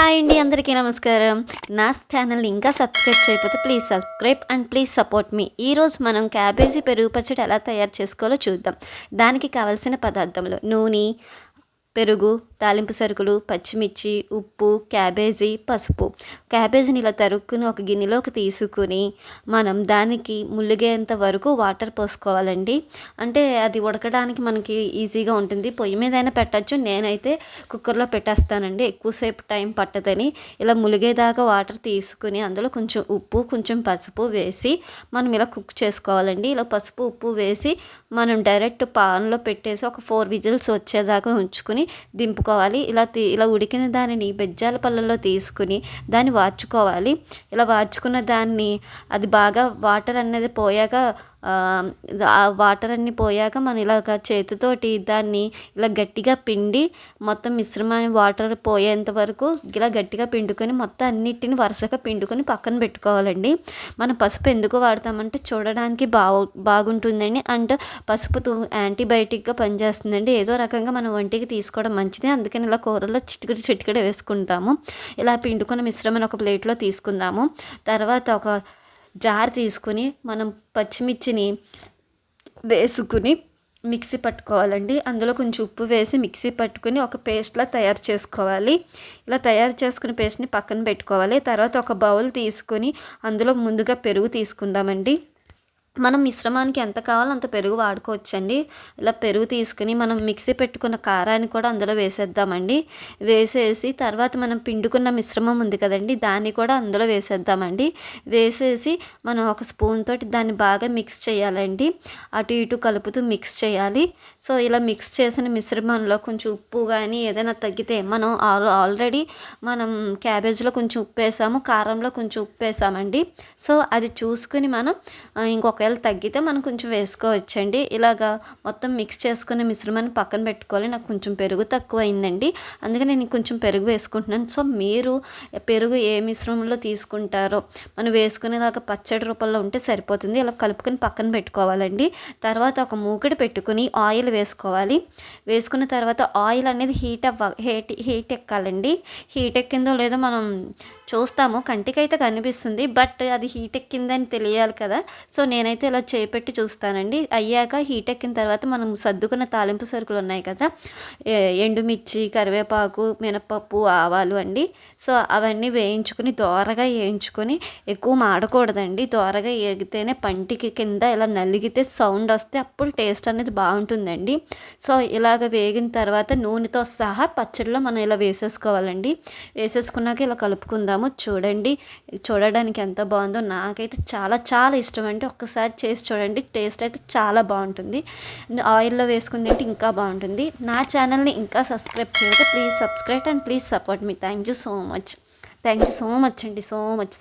Hi అండి, అందరికీ నమస్కారం. నా ఛానల్ని ఇంకా సబ్స్క్రైబ్ చేయకపోతే please subscribe and please support me. ఈరోజు మనం క్యాబేజీ పెరుగు పచ్చడి ఎలా తయారు చేసుకోవాలో చూద్దాం. దానికి కావాల్సిన పదార్థములు: నూనె, పెరుగు, తాలింపు సరుకులు, పచ్చిమిర్చి, ఉప్పు, క్యాబేజీ, పసుపు. క్యాబేజీని ఇలా తరుక్కుని ఒక గిన్నెలోకి తీసుకుని మనం దానికి ములిగేంత వరకు వాటర్ పోసుకోవాలండి. అంటే అది ఉడకడానికి మనకి ఈజీగా ఉంటుంది. పొయ్యి మీద అయినా పెట్టచ్చు, నేనైతే కుక్కర్లో పెట్టేస్తానండి, ఎక్కువసేపు టైం పట్టదని. ఇలా ములిగేదాకా వాటర్ తీసుకుని అందులో కొంచెం ఉప్పు, కొంచెం పసుపు వేసి మనం ఇలా కుక్ చేసుకోవాలండి. ఇలా పసుపు ఉప్పు వేసి మనం డైరెక్ట్ పాన్లో పెట్టేసి ఒక 4 విజిల్స్ వచ్చేదాకా ఉంచుకుని దింపుకోవాలి. ఇలా ఉడికిన దానిని బెజ్జాల పళ్ళల్లో తీసుకుని దాన్ని వార్చుకోవాలి. ఇలా వార్చుకున్న దాన్ని అది బాగా వాటర్ అనేది పోయాక ఆ వాటర్ అన్నీ పోయాక మనం ఇలాగ చేతితోటి దాన్ని ఇలా గట్టిగా పిండి మొత్తం మిశ్రమాన్ని వాటర్ పోయేంత వరకు ఇలా గట్టిగా పిండుకొని మొత్తం అన్నిటిని వరుసగా పిండుకొని పక్కన పెట్టుకోవాలండి. మనం పసుపు ఎందుకు వాడతామంటే చూడడానికి బాగుంటుందండి. అండ్ పసుపు యాంటీబయాటిక్గా పనిచేస్తుందండి. ఏదో రకంగా మనం ఒంటికి తీసుకోవడం మంచిది, అందుకని ఇలా కూరల్లో చిటికెడ వేసుకుంటాము. ఇలా పిండుకున్న మిశ్రమాన్ని ఒక ప్లేట్లో తీసుకుందాము. తర్వాత ఒక జార్ తీసుకుని మనం పచ్చిమిర్చిని వేసుకుని మిక్సీ పట్టుకోవాలండి. అందులో కొంచెం ఉప్పు వేసి మిక్సీ పట్టుకుని ఒక పేస్ట్లా తయారు చేసుకోవాలి. ఇలా తయారు చేసుకుని పేస్ట్ని పక్కన పెట్టుకోవాలి. తర్వాత ఒక బౌల్ తీసుకొని అందులో ముందుగా పెరుగు తీసుకుందామండి. మనం మిశ్రమానికి ఎంత కావాలో అంత పెరుగు వాడుకోవచ్చండి. ఇలా పెరుగు తీసుకుని మనం మిక్సీ పెట్టుకున్న కారాన్ని కూడా అందులో వేసేద్దామండి. వేసేసి తర్వాత మనం పిండుకున్న మిశ్రమం ఉంది కదండి, దాన్ని కూడా అందులో వేసేద్దామండి. వేసేసి మనం ఒక స్పూన్ తోటి దాన్ని బాగా మిక్స్ చేయాలండి. అటు ఇటు కలుపుతూ మిక్స్ చేయాలి. సో ఇలా మిక్స్ చేసిన మిశ్రమంలో కొంచెం ఉప్పు కానీ ఏదైనా తగ్గితే మనం ఆల్రెడీ మనం క్యాబేజ్లో కొంచెం ఉప్పు వేసాము, కారంలో కొంచెం ఉప్పు వేసామండి. సో అది చూసుకుని మనం ఒకవేళ తగ్గితే మనం కొంచెం వేసుకోవచ్చండి. ఇలాగా మొత్తం మిక్స్ చేసుకునే మిశ్రమాన్ని పక్కన పెట్టుకోవాలి. నాకు కొంచెం పెరుగు తక్కువ అయిందండి, అందుకని నేను కొంచెం పెరుగు వేసుకుంటున్నాను. సో మీరు పెరుగు ఏ మిశ్రమంలో తీసుకుంటారో మనం వేసుకునేలాగా పచ్చడి రూపంలో ఉంటే సరిపోతుంది. ఇలా కలుపుకొని పక్కన పెట్టుకోవాలండి. తర్వాత ఒక మూకుడు పెట్టుకుని ఆయిల్ వేసుకోవాలి. వేసుకున్న తర్వాత ఆయిల్ అనేది హీట్ ఎక్కాలండి. హీట్ ఎక్కిందో లేదో మనం చూస్తాము, కంటికైతే కనిపిస్తుంది, బట్ అది హీట్ ఎక్కిందని తెలియాలి కదా. సో నేనైతే ఇలా చేపెట్టి చూస్తానండి. అయ్యాక హీట్ ఎక్కిన తర్వాత మనం సర్దుకున్న తాలింపు సరుకులు ఉన్నాయి కదా, ఎండుమిర్చి, కరివేపాకు, మినపప్పు, ఆవాలు అండి. సో అవన్నీ దోరగా వేయించుకొని, ఎక్కువ మాడకూడదండి, దోరగా వేగితేనే పంటికి కింద ఇలా నలిగితే సౌండ్ వస్తే అప్పుడు టేస్ట్ అనేది బాగుంటుందండి. సో ఇలాగ వేగిన తర్వాత నూనెతో సహా పచ్చడిలో మనం ఇలా వేసేసుకోవాలండి. వేసేసుకున్నాక ఇలా కలుపుకుందాము. చూడండి, చూడడానికి ఎంత బాగుందో, నాకైతే చాలా చాలా ఇష్టం అండి. ఒక్కసారి చేసి చూడండి, టేస్ట్ అయితే చాలా బాగుంటుంది. ఆయిల్లో వేసుకుని తింటే ఇంకా బాగుంటుంది. నా ఛానల్ని ఇంకా సబ్స్క్రైబ్ చేయకపోతే please subscribe and please support me. Thank you so much అండి, సో మచ్.